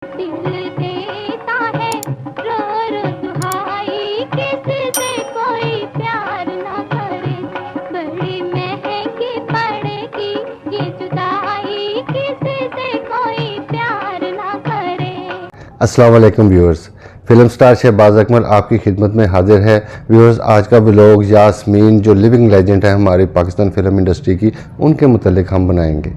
दिल देता है रो रो दुहाई, किससे कोई प्यार ना करे, बड़ी महंगी पड़ेगी ये जुदाई, किससे कोई प्यार ना करे। अस्सलाम वालेकुम viewers, film star Shahbaz Akmal आपकी खिदमत में हाजिर है। व्यूअर्स, आज का व्लॉग यास्मीन जो लिविंग लेजेंड है हमारी पाकिस्तान फिल्म इंडस्ट्री की, उनके मुतालिक हम बनाएंगे।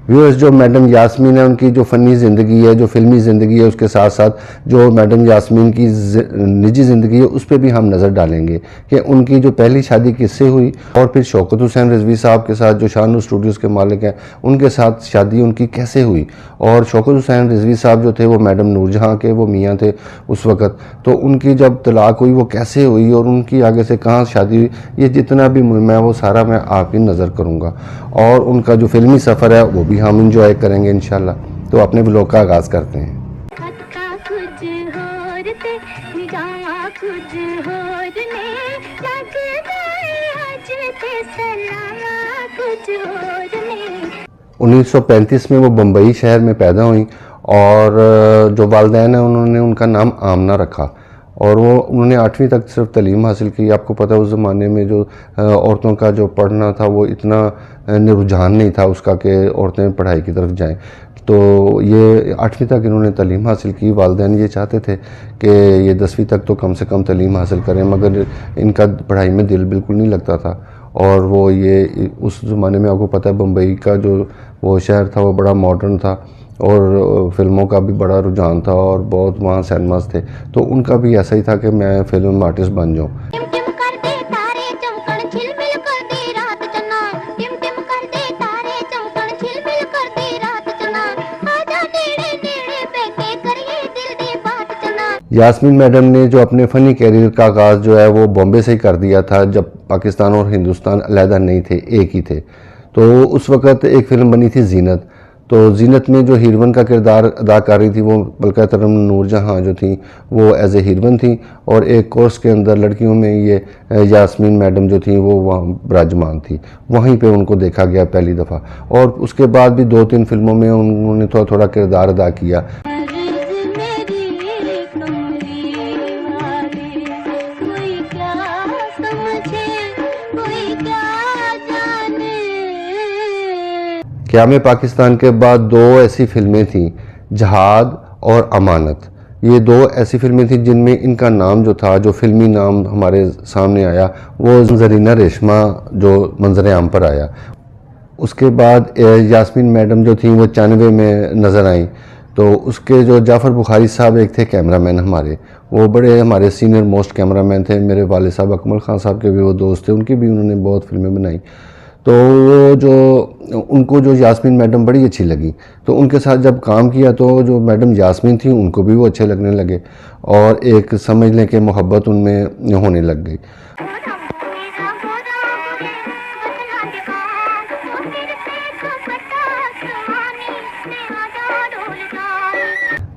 व्यूअर्स, जो मैडम यास्मीन है उनकी जो फ़नी ज़िंदगी है, जो फिल्मी ज़िंदगी है, उसके साथ साथ जो मैडम यास्मीन की निजी ज़िंदगी है उस पर भी हम नज़र डालेंगे कि उनकी जो पहली शादी किससे हुई और फिर शौकत हुसैन रिजवी साहब के साथ जो शाहनूर स्टूडियोज़ के मालिक हैं उनके साथ शादी उनकी कैसे हुई, और शौकत हुसैन रिजवी साहब जो थे वो मैडम नूरजहाँ के वो मियाँ थे उस वक़्त, तो उनकी जब तलाक हुई वो कैसे हुई और उनकी आगे से कहाँ शादी हुई, ये जितना भी मैं वो सारा मैं आपकी नज़र करूँगा। और उनका जो फिल्मी सफ़र है वो भी हम इंजॉय करेंगे इंशाल्लाह। तो अपने व्लॉग का आगाज़ करते हैं। उन्नीस 1935 में वो बम्बई शहर में पैदा हुई और जो वालिदैन है उन्होंने उनका नाम आमना रखा और वो उन्होंने 8वीं तक सिर्फ तालीम हासिल की। आपको पता है उस ज़माने में जो औरतों का जो पढ़ना था वो इतना रुझान नहीं था उसका कि औरतें पढ़ाई की तरफ जाएं, तो ये 8वीं तक इन्होंने तालीम हासिल की। वालिदैन ये चाहते थे कि ये 10वीं तक तो कम से कम तालीम हासिल करें, मगर इनका पढ़ाई में दिल बिल्कुल नहीं लगता था। और वो ये उस ज़माने में आपको पता है बम्बई का जो वो शहर था वो बड़ा मॉडर्न था और फिल्मों का भी बड़ा रुझान था और बहुत वहाँ सिनेमास थे, तो उनका भी ऐसा ही था कि मैं फिल्म आर्टिस्ट बन जाऊँ। यास्मीन मैडम ने जो अपने फ़नी कैरियर का आगाज़ जो है वो बॉम्बे से ही कर दिया था, जब पाकिस्तान और हिंदुस्तान अलहदा नहीं थे, एक ही थे। तो उस वक़्त एक फ़िल्म बनी थी जीनत, तो जीनत में जो हीरोइन का किरदार अदा कर रही थी वो बल्कि तरम नूरजहाँ जो थी वो एज ए हीरोइन थी, और एक कोर्स के अंदर लड़कियों में ये यास्मीन मैडम जो थी वो वहाँ विराजमान थी। वहीं पे उनको देखा गया पहली दफ़ा, और उसके बाद भी 2-3 फिल्मों में उन्होंने थोड़ा थोड़ा किरदार अदा किया। क़याम पाकिस्तान के बाद 2 ऐसी फिल्में थीं, जहाद और अमानत। ये 2 ऐसी फिल्में थीं जिनमें इनका नाम जो था, जो फिल्मी नाम हमारे सामने आया वो ज़रीना रेशमा जो मंजर आम पर आया। उसके बाद यास्मीन मैडम जो थी वो 94 में नज़र आई, तो उसके जो जाफ़र बुखारी साहब एक थे कैमरामैन हमारे, वो बड़े हमारे सीनियर मोस्ट कैमरामैन थे। मेरे वाले साहब अकमल ख़ान साहब के भी वो दोस्त थे, उनकी भी उन्होंने बहुत फिल्में बनाई। तो वो जो उनको जो यास्मीन मैडम बड़ी अच्छी लगी, तो उनके साथ जब काम किया तो जो मैडम यास्मीन थी उनको भी वो अच्छे लगने लगे और एक समझ लें कि मोहब्बत उनमें होने लग गई।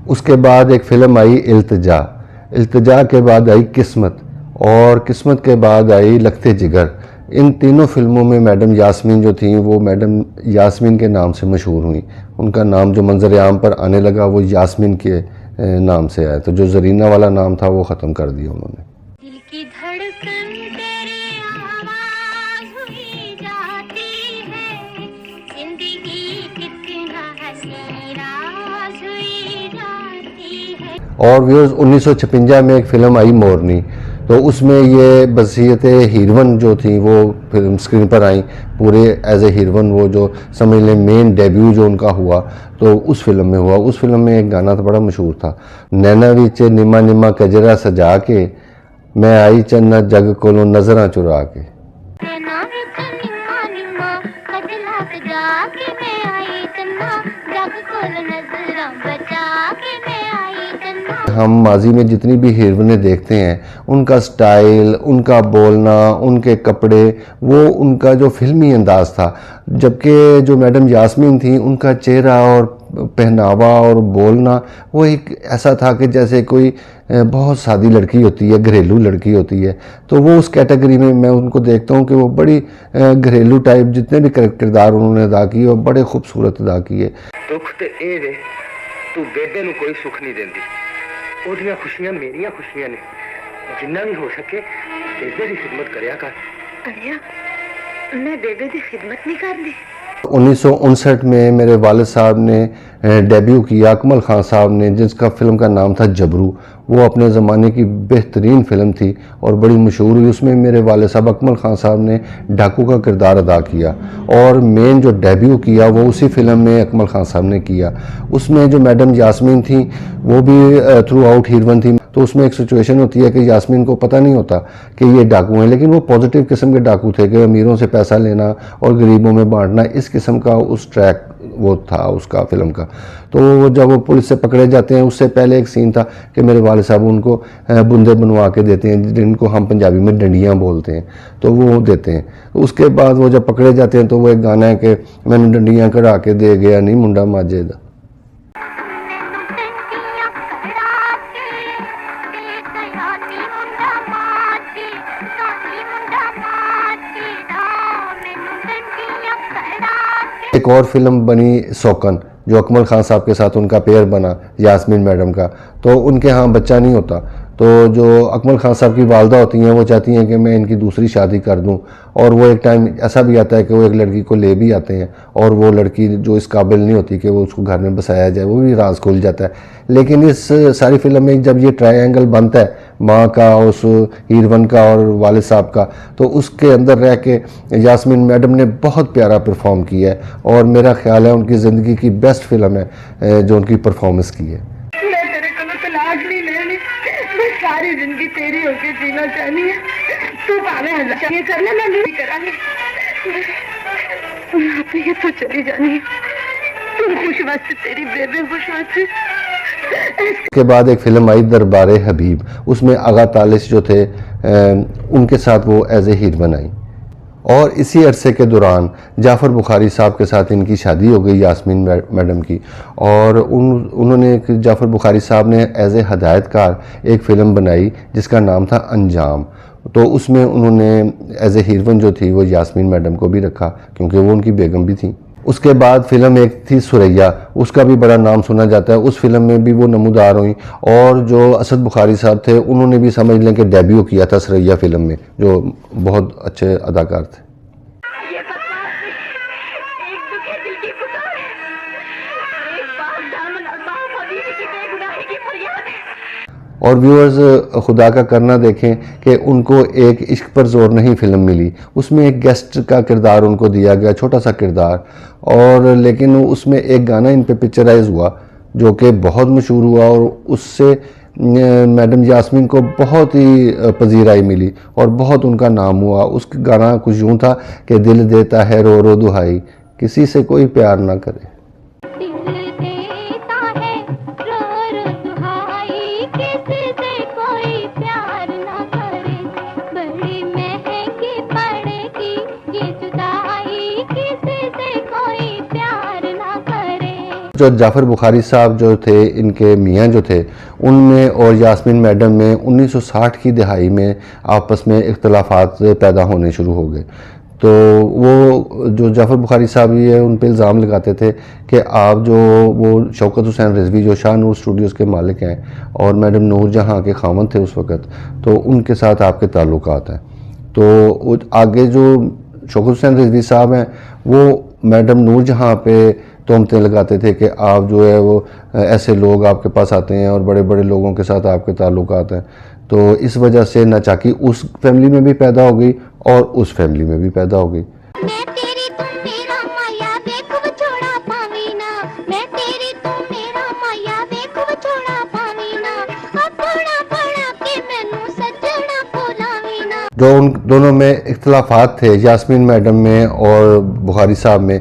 उसके बाद एक फ़िल्म आई इल्तिजा, इल्तिजा के बाद आई किस्मत, और किस्मत के बाद आई लखते जिगर। इन तीनों फिल्मों में मैडम यास्मीन जो थी वो मैडम यास्मीन के नाम से मशहूर हुई। उनका नाम जो मंजर आम पर आने लगा वो यास्मीन के नाम से आया, तो जो ज़रीना वाला नाम था वो ख़त्म कर दिया उन्होंने। दिल की धड़कन तेरी आवाज़ हुई जाती है, जिंदगी कितना हसीन राज हुई जाती है। और व्यूअर्स, 1956 में एक फ़िल्म आई मोरनी, तो उसमें ये बसीयत हीरोइन जो थी वो फिल्म स्क्रीन पर आई पूरे एज ए हीरोइन, वो जो समझ लें मेन डेब्यू जो उनका हुआ तो उस फिल्म में हुआ। उस फिल्म में एक गाना तो बड़ा मशहूर था, नैना विच निमा निमा कजरा सजा के मैं आई चन्ना जग कोलों नज़रां चुरा के। हम माजी में जितनी भी हीरोइनें देखते हैं उनका स्टाइल, उनका बोलना, उनके कपड़े, वो उनका जो फिल्मी अंदाज़ था, जबकि जो मैडम यास्मीन थी उनका चेहरा और पहनावा और बोलना वो एक ऐसा था कि जैसे कोई बहुत सादी लड़की होती है, घरेलू लड़की होती है। तो वो उस कैटेगरी में मैं उनको देखता हूँ कि वो बड़ी घरेलू टाइप जितने भी किरदार उन्होंने अदा किए वो बड़े खूबसूरत अदा किए। दुख ते ए वे तू बेबे नू कोई सुख नहीं देंदी, ओदियां खुशियां मेरियां खुशियां ने। जिन्ना भी हो सके बेबे की खिदमत करया कर। अड़िया मैं बेबे की खिदमत नहीं करनी। 1959 में मेरे वालिद साहब ने डेब्यू किया, अकमल खान साहब ने, जिसका फ़िल्म का नाम था जबरू। वो अपने ज़माने की बेहतरीन फ़िल्म थी और बड़ी मशहूर हुई। उसमें मेरे वालिद साहब अकमल खान साहब ने डाकू का किरदार अदा किया और मेन जो डेब्यू किया वो उसी फ़िल्म में अकमल खान साहब ने किया। उसमें जो मैडम यास्मीन थी वो भी थ्रू आउट हीरोइन थी। तो उसमें एक सिचुएशन होती है कि यास्मीन को पता नहीं होता कि ये डाकू हैं, लेकिन वो पॉजिटिव किस्म के डाकू थे कि अमीरों से पैसा लेना और गरीबों में बांटना, इस किस्म का उस ट्रैक वो था उसका फ़िल्म का। तो जब वो पुलिस से पकड़े जाते हैं उससे पहले एक सीन था कि मेरे वालिद साहब उनको बुंदे बनवा के देते हैं, जिनको हम पंजाबी में डंडियाँ बोलते हैं, तो वो देते हैं। तो उसके बाद वो जब पकड़े जाते हैं तो वो एक गाना है कि मैंने डंडियाँ कढ़ा के दे गया नहीं मुंडा माजे दा। एक और फिल्म बनी सौकन, जो अकमल खान साहब के साथ उनका पेयर बना यास्मीन मैडम का। तो उनके यहाँ बच्चा नहीं होता, तो जो अकमल खान साहब की वालदा होती हैं वो चाहती हैं कि मैं इनकी दूसरी शादी कर दूं। और वो एक टाइम ऐसा भी आता है कि वो एक लड़की को ले भी आते हैं और वो लड़की जो इस काबिल नहीं होती कि वो उसको घर में बसाया जाए, वो भी राज खुल जाता है। लेकिन इस सारी फिल्म में जब ये ट्रायंगल बनता है माँ का, उस हीरोइन का और वालिद साहब का, तो उसके अंदर रह के यास्मीन मैडम ने बहुत प्यारा परफॉर्म किया है और मेरा ख्याल है उनकी ज़िंदगी की बेस्ट फिल्म है जो उनकी परफॉर्मेंस की है। मैं तेरे को तलाक नहीं लेनी, मैं सारी जिंदगी तेरी होके जीना चाहनी है। तू भावे हजार ये करना मैं नहीं करांगी। ये तो चली जानी है, तुम खुश वास्ते, तेरी बेबे खुश वास्ते। के बाद एक फ़िल्म आई दरबारे हबीब, उसमें आगा तालिश जो थे उनके साथ वो एज ए हीरोइन आई। और इसी अरसे के दौरान जाफ़र बुखारी साहब के साथ इनकी शादी हो गई यास्मीन मैडम की। और उन्होंने जाफ़र बुखारी साहब ने एज ए हदायतकार एक फ़िल्म बनाई जिसका नाम था अंजाम। तो उसमें उन्होंने एज ए हीरोइन जो थी वो यास्मीन मैडम को भी रखा क्योंकि वो उनकी बेगम भी थी। उसके बाद फिल्म एक थी सुरैया, उसका भी बड़ा नाम सुना जाता है। उस फिल्म में भी वो नमूदार हुई और जो असद बुखारी साहब थे उन्होंने भी समझ लें कि डेब्यू किया था सुरैया फिल्म में, जो बहुत अच्छे अदाकार थे। और व्यूअर्स खुदा का करना देखें कि उनको एक इश्क पर ज़ोर नहीं फिल्म मिली, उसमें एक गेस्ट का किरदार उनको दिया गया, छोटा सा किरदार, और लेकिन उसमें एक गाना इन पे पिक्चराइज हुआ जो कि बहुत मशहूर हुआ और उससे मैडम यास्मीन को बहुत ही पजीराई मिली और बहुत उनका नाम हुआ। उस गाना कुछ यूँ था कि दिल देता है रो रो दुहाई, किसी से कोई प्यार ना करे। जो जाफ़र बुखारी साहब जो थे, इनके मियाँ जो थे, उनमें और यास्मीन मैडम में 1960 की दहाई में आपस में इख्तलाफात पैदा होने शुरू हो गए। तो वो जो जाफ़र बुखारी साहब ये उन पे इल्ज़ाम लगाते थे कि आप जो वो शौकत हुसैन रिजवी जो शाह नूर स्टूडियोज़ के मालिक हैं और मैडम नूर जहाँ के खामन थे उस वक़्त, तो उनके साथ आपके ताल्लुकात हैं। तो आगे जो शौकत हुसैन रिजवी साहब हैं वो मैडम नूर जहाँ पे तोहमतें लगाते थे कि आप जो है वो ऐसे लोग आपके पास आते हैं और बड़े बड़े लोगों के साथ आपके ताल्लुकात हैं। तो इस वजह से नाचाकी उस फैमिली में भी पैदा हो गई और उस फैमिली में भी पैदा हो गई। जो उन दोनों में इख्तलाफात थे यास्मीन मैडम में और बुखारी साहब में,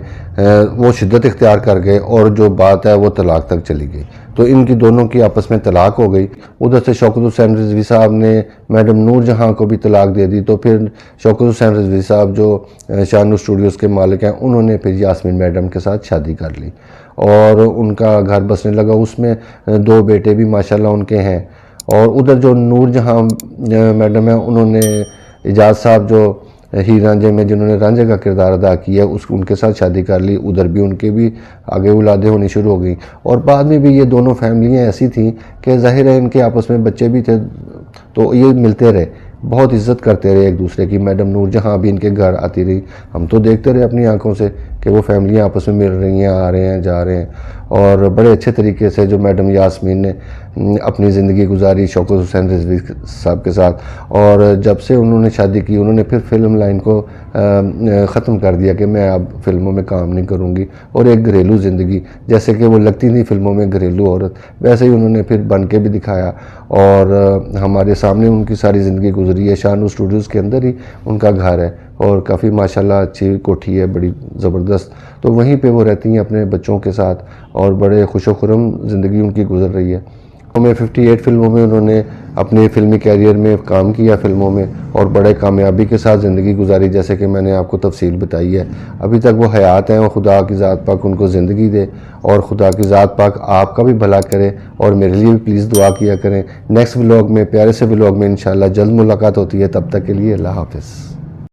वो शिद्दत इख्तियार कर गए और जो बात है वो तलाक तक चली गई। तो इनकी दोनों की आपस में तलाक हो गई। उधर से शौकत हुसैन रिजवी साहब ने मैडम नूर जहां को भी तलाक दे दी, तो फिर शौकत हुसैन रिजवी साहब जो शाहनूर स्टूडियोज़ के मालिक हैं, उन्होंने फिर यास्मीन मैडम के साथ शादी कर ली और उनका घर बसने लगा। उसमें 2 बेटे भी माशाल्लाह उनके हैं। और उधर जो नूर जहां मैडम है, उन्होंने इजाज़ साहब जो हीर रांझे में जिन्होंने रांझे का किरदार अदा किया उनके साथ शादी कर ली। उधर भी उनके भी आगे औलादें होनी शुरू हो गई। और बाद में भी ये दोनों फैमिलियाँ ऐसी थीं कि ज़ाहिर है इनके आपस में बच्चे भी थे, तो ये मिलते रहे, बहुत इज्जत करते रहे एक दूसरे की। मैडम नूर जहाँ भी इनके घर आती रही, हम तो देखते रहे अपनी आंखों से कि वो फैमिलियाँ आपस में मिल रही हैं, आ रहे हैं, जा रहे हैं। और बड़े अच्छे तरीके से जो मैडम यास्मीन ने अपनी ज़िंदगी गुजारी शौकत हुसैन रिजवी साहब के साथ। और जब से उन्होंने शादी की, उन्होंने फिर फिल्म लाइन को ख़त्म कर दिया कि मैं अब फिल्मों में काम नहीं करूँगी, और एक घरेलू ज़िंदगी, जैसे कि वो लगती थी फिल्मों में घरेलू औरत, वैसे ही उन्होंने फिर बन के भी दिखाया। और हमारे सामने उनकी सारी ज़िंदगी गुजरी है। शाहनूर स्टूडियोज़ के अंदर ही उनका घर है और काफ़ी माशाल्लाह अच्छी कोठी है, बड़ी ज़बरदस्त। तो वहीं पे वो रहती हैं अपने बच्चों के साथ और बड़े खुशो-खुर्रम ज़िंदगी उनकी गुजर रही है। में 58 फिल्मों में उन्होंने अपने फ़िल्मी कैरियर में काम किया फिल्मों में, और बड़े कामयाबी के साथ ज़िंदगी गुजारी, जैसे कि मैंने आपको तफसील बताई है। अभी तक वो हयात हैं और खुदा की ज़ात पाक उनको ज़िंदगी दे और खुदा की ज़ात पाक आपका भी भला करे और मेरे लिए भी प्लीज़ दुआ किया करें। नेक्स्ट व्लॉग में, प्यारे से व्लॉग में इंशाल्लाह जल्द मुलाकात होती है। तब तक के लिए अल्लाह हाफ़िज़।